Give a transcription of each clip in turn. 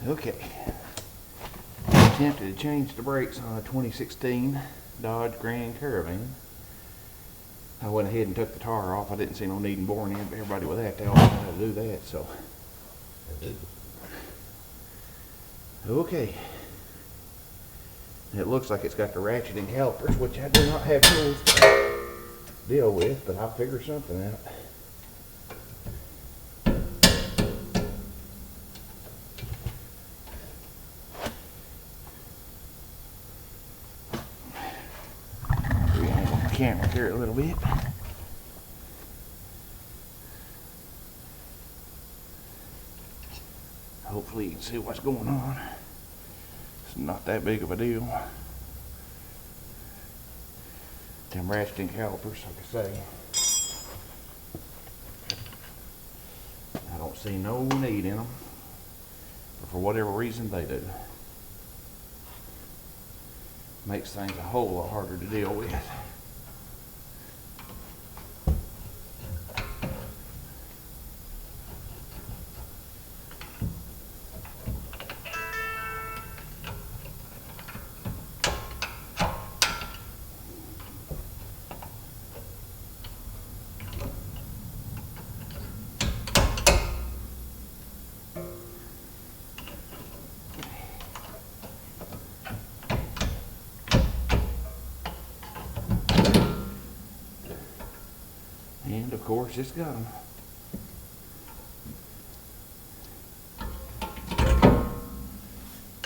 Okay. Attempted to change the brakes on a 2016 Dodge Grand Caravan. I went ahead and took the tar off. I didn't see no need in boring in, but everybody with that, they all know how to do that, so. Okay. It looks like it's got the ratcheting calipers, which I do not have tools to deal with, but I'll figure something out. Reangle my camera here a little bit. Hopefully you can see what's going on. It's not that big of a deal. Them ratcheting calipers, like I say, I don't see no need in them, but for whatever reason they do. Makes things a whole lot harder to deal with. And of course it's got them.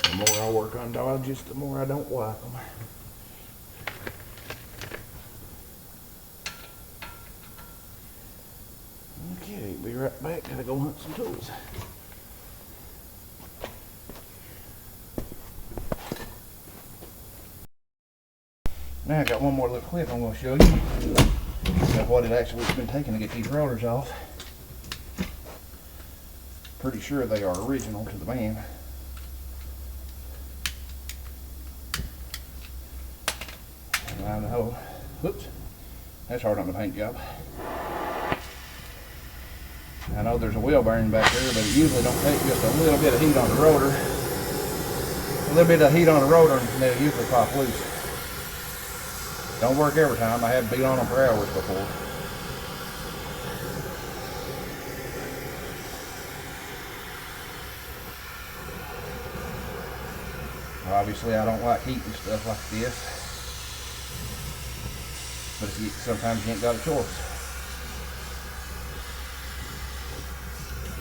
The more I work on Dodges, the more I don't like them. Okay, be right back. Gotta go hunt some tools. Now I got one more little clip I'm going to show you of what it actually has been taking to get these rotors off. Pretty sure they are original to the van. And I know, whoops, that's hard on the paint job. I know there's a wheel bearing back there, but it usually don't take just a little bit of heat on the rotor. A little bit of heat on the rotor and they'll usually pop loose. Don't work every time. I have beat on them for hours before. Obviously, I don't like heat and stuff like this. But if you, sometimes you ain't got a choice.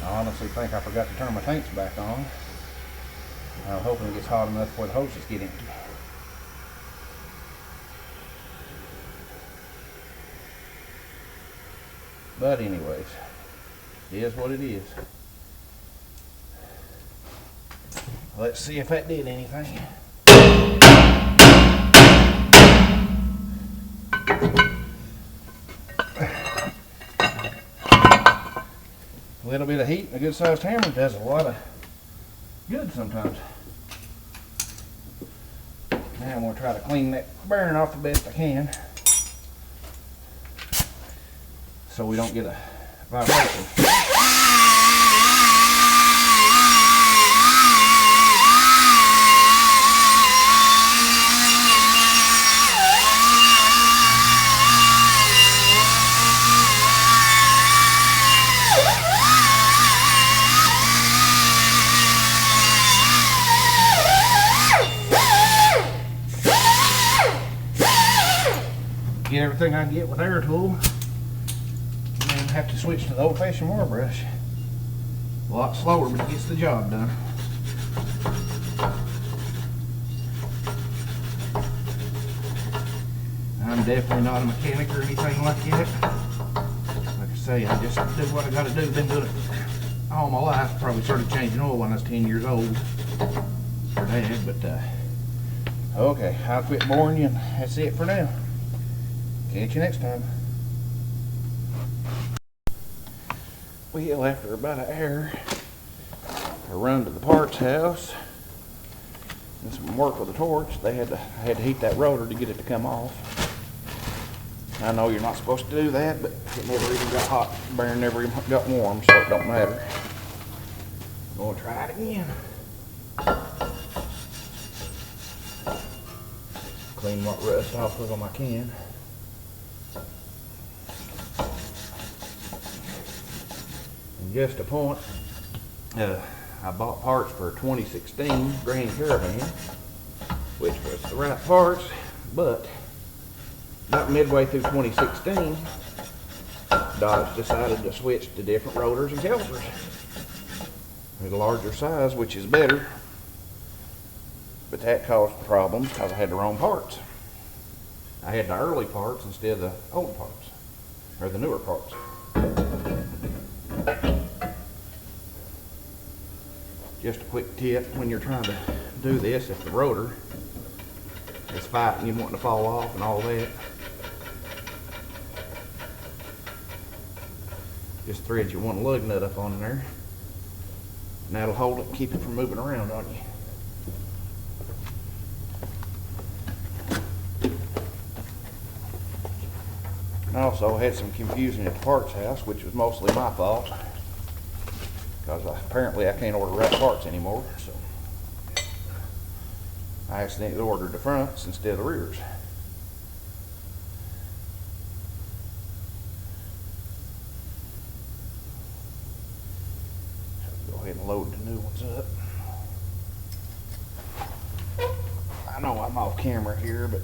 I honestly think I forgot to turn my tanks back on. I'm hoping it gets hot enough before the hoses get empty. But anyways, it is what it is. Let's see if that did anything. A little bit of heat and a good sized hammer does a lot of good sometimes. Now I'm going to try to clean that bearing off the best I can, so we don't get a vibration. Get everything I can get with air tool. Have to switch to the old-fashioned wire brush. A lot slower, but it gets the job done. I'm definitely not a mechanic or anything like that. Like I say, I just do what I gotta do. Been doing it all my life. Probably started changing oil when I was 10 years old for Dad, but okay, I'll quit boring you, and that's it for now. Catch you next time. Well, after about an hour, I run to the parts house and some work with the torch. I had to heat that rotor to get it to come off. I know you're not supposed to do that, but it never even got hot. The bearing never even got warm, so it don't matter. I'm gonna try it again. clean what rust off of them I can. And just a point, I bought parts for a 2016 Grand Caravan, which was the right parts, but about midway through 2016, Dodge decided to switch to different rotors and calipers. With a larger size, which is better, but that caused problems because I had the wrong parts. I had the early parts instead of the old parts, or the newer parts. Just a quick tip, when you're trying to do this, if the rotor is fighting you wanting to fall off and all that, just thread your one lug nut up on there, and that'll hold it and keep it from moving around on you. And also had some confusion at the parts house, which was mostly my fault, because apparently I can't order right parts anymore, so I accidentally ordered the fronts instead of the rears. Go ahead and load the new ones up. I know I'm off camera here, but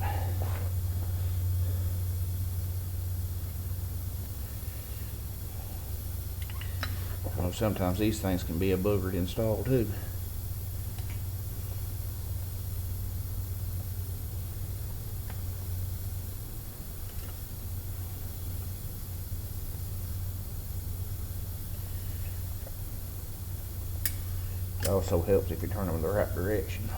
I know sometimes these things can be a booger to install too. It also helps if you turn them in the right direction.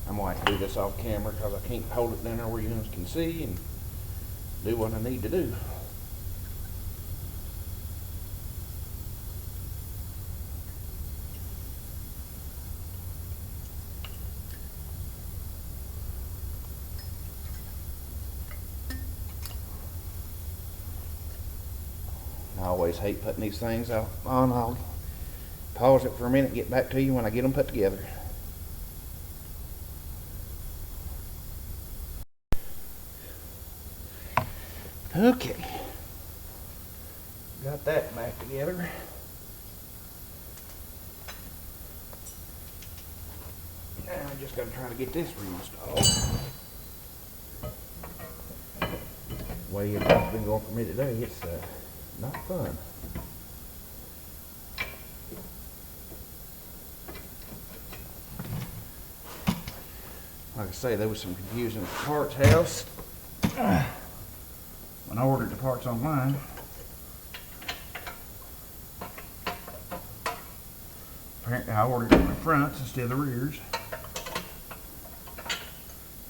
I'm going to have to do this off camera because I can't hold it down there where you guys can see and do what I need to do. I always hate putting these things out on. I'll pause it for a minute and get back to you when I get them put together. Okay, got that back together. Now I just got to try to get this reinstalled. The way it's been going for me today, it's not fun. Like I say, there was some confusion at the parts house. When I ordered the parts online, apparently I ordered the fronts instead of the rears.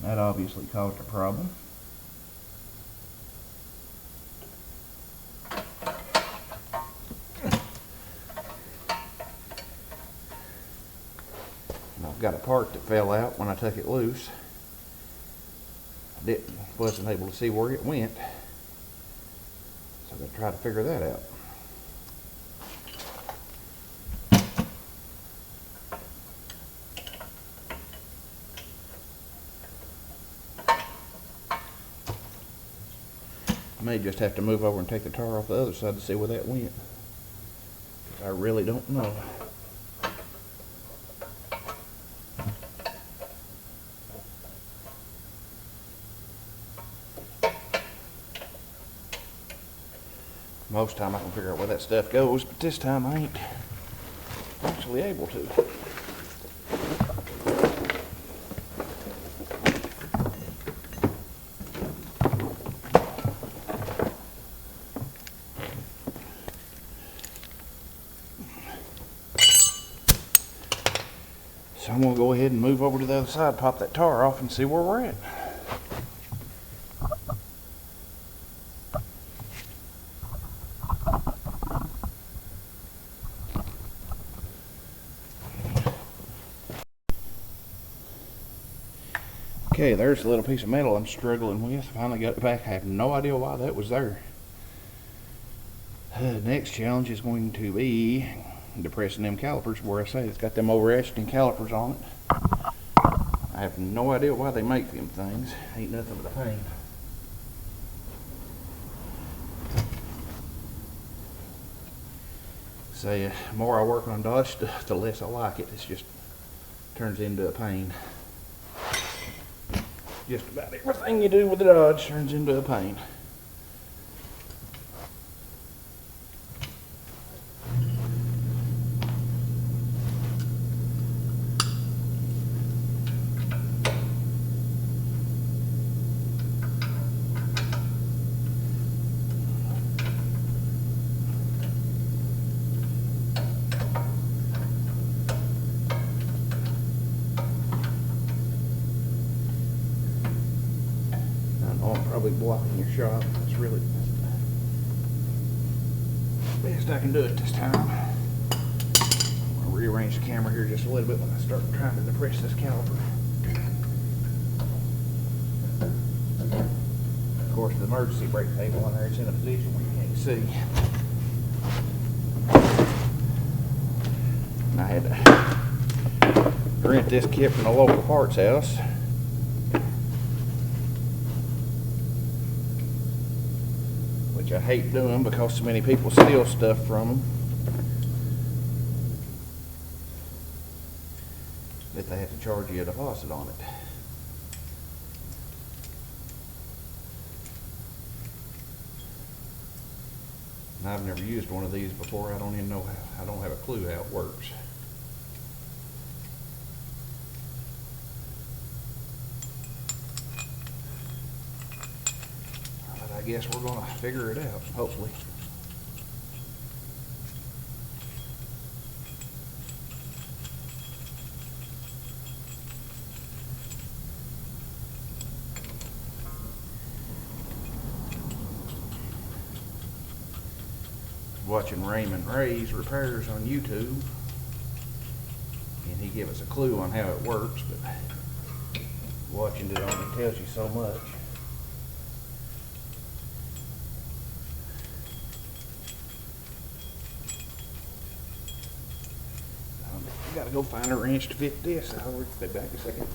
That obviously caused a problem. And I've got a part that fell out when I took it loose. Wasn't able to see where it went. So I'm going to try to figure that out. I may just have to move over and take the tar off the other side to see where that went. I really don't know. Most time I can figure out where that stuff goes, but this time I ain't actually able to. So I'm going to go ahead and move over to the other side, pop that tar off, and see where we're at. Okay, there's a little piece of metal I'm struggling with. Finally got it back. I have no idea why that was there. Next challenge is going to be depressing them calipers where I say it's got them over-acting calipers on it. I have no idea why they make them things. Ain't nothing but a pain. Say, the more I work on Dodge stuff, the less I like it. It just turns into a pain. Just about everything you do with the Dodge turns into a pain. Probably blocking your shot. That's really best I can do it this time. I'm gonna rearrange the camera here just a little bit when I start trying to depress this caliper. Of course, the emergency brake table on there, it's in a position where you can't see. And I had to rent this kit from the local parts house. Which I hate doing because so many people steal stuff from them that they have to charge you a deposit on it. And I've never used one of these before. I don't even know how, I don't have a clue how it works. I guess we're going to figure it out, hopefully. Watching Raymond Ray's repairs on YouTube, and he gave us a clue on how it works, but watching it only tells you so much. Gotta go find a wrench to fit this. I'll be back a second.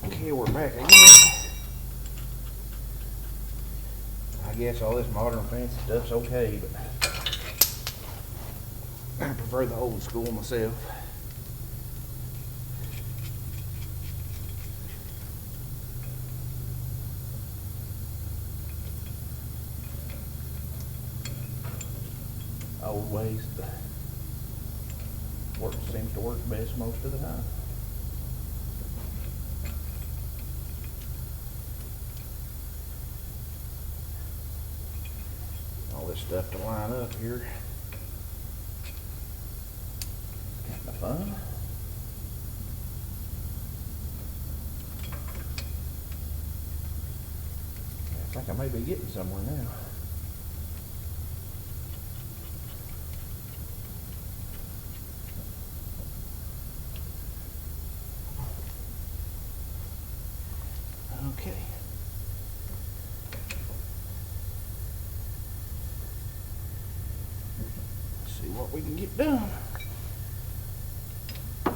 Okay, we're back again. I guess all this modern fancy stuff's okay, but I prefer the old school myself. Old ways seems to work best most of the time. This stuff to line up here. Kind of fun. I think I may be getting somewhere now. Okay. See what we can get done. I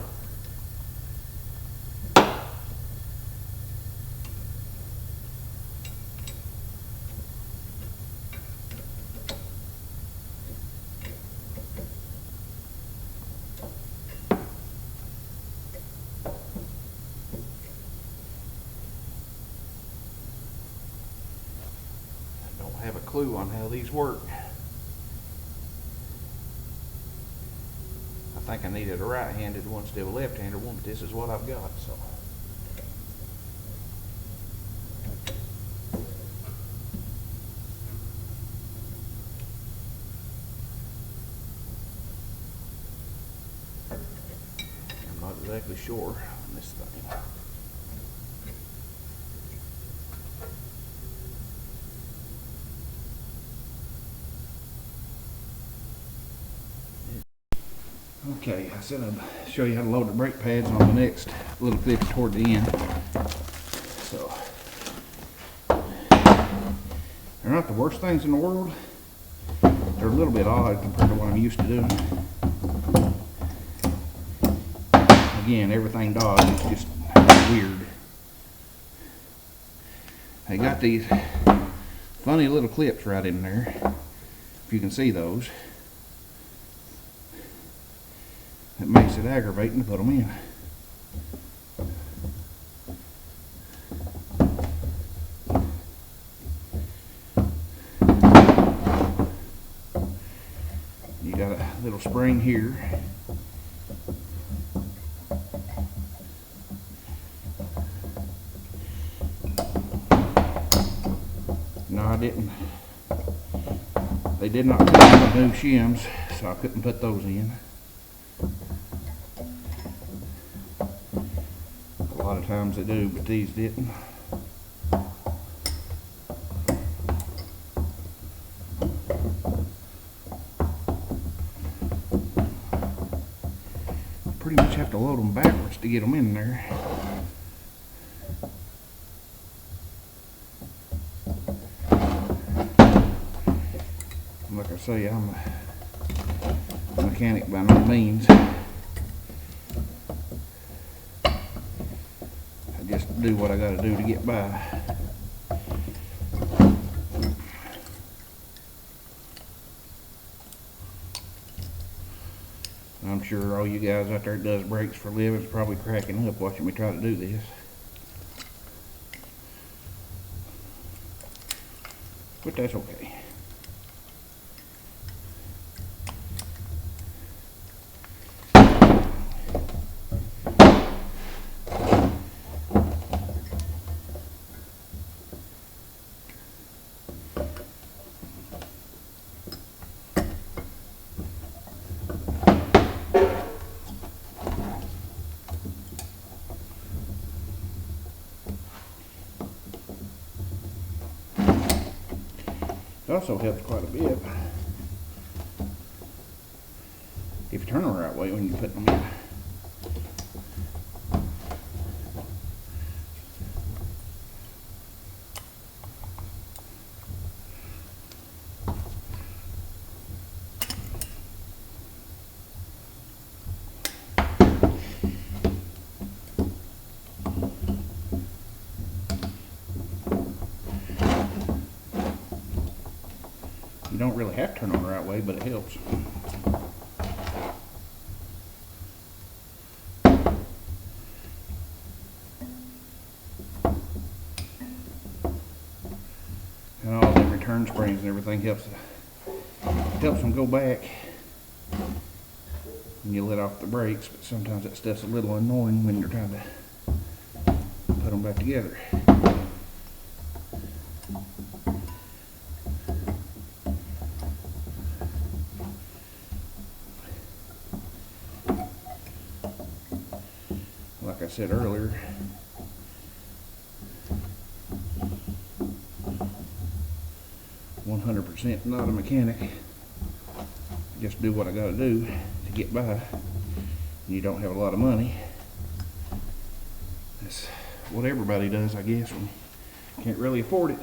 don't have a clue on how these work. I think I needed a right-handed one instead of a left-handed one, but this is what I've got, so. exactly sure on this thing. Okay, I said I'd show you how to load the brake pads on the next little clip toward the end. So, they're not the worst things in the world. They're a little bit odd compared to what I'm used to doing. Again, everything Dodge is just weird. They got these funny little clips right in there, if you can see those. It makes it aggravating to put them in. You got a little spring here. No, I didn't. They did not come with new shims, so I couldn't put those in. A lot of times they do, but these didn't. Pretty much have to load them backwards to get them in there. Like I say, I'm a mechanic by no means. Just do what I gotta do to get by. I'm sure all you guys out there that does brakes for a living is probably cracking up watching me try to do this. But that's okay. It also helps quite a bit if you turn them the right way when you put them in. You don't really have to turn them the right way, but it helps. And all the return springs and everything helps them go back when you let off the brakes, but sometimes that stuff's a little annoying when you're trying to put them back together. Like I said earlier, %, not a mechanic. Just do what I gotta do to get by. And you don't have a lot of money. That's what everybody does, I guess, when you can't really afford it.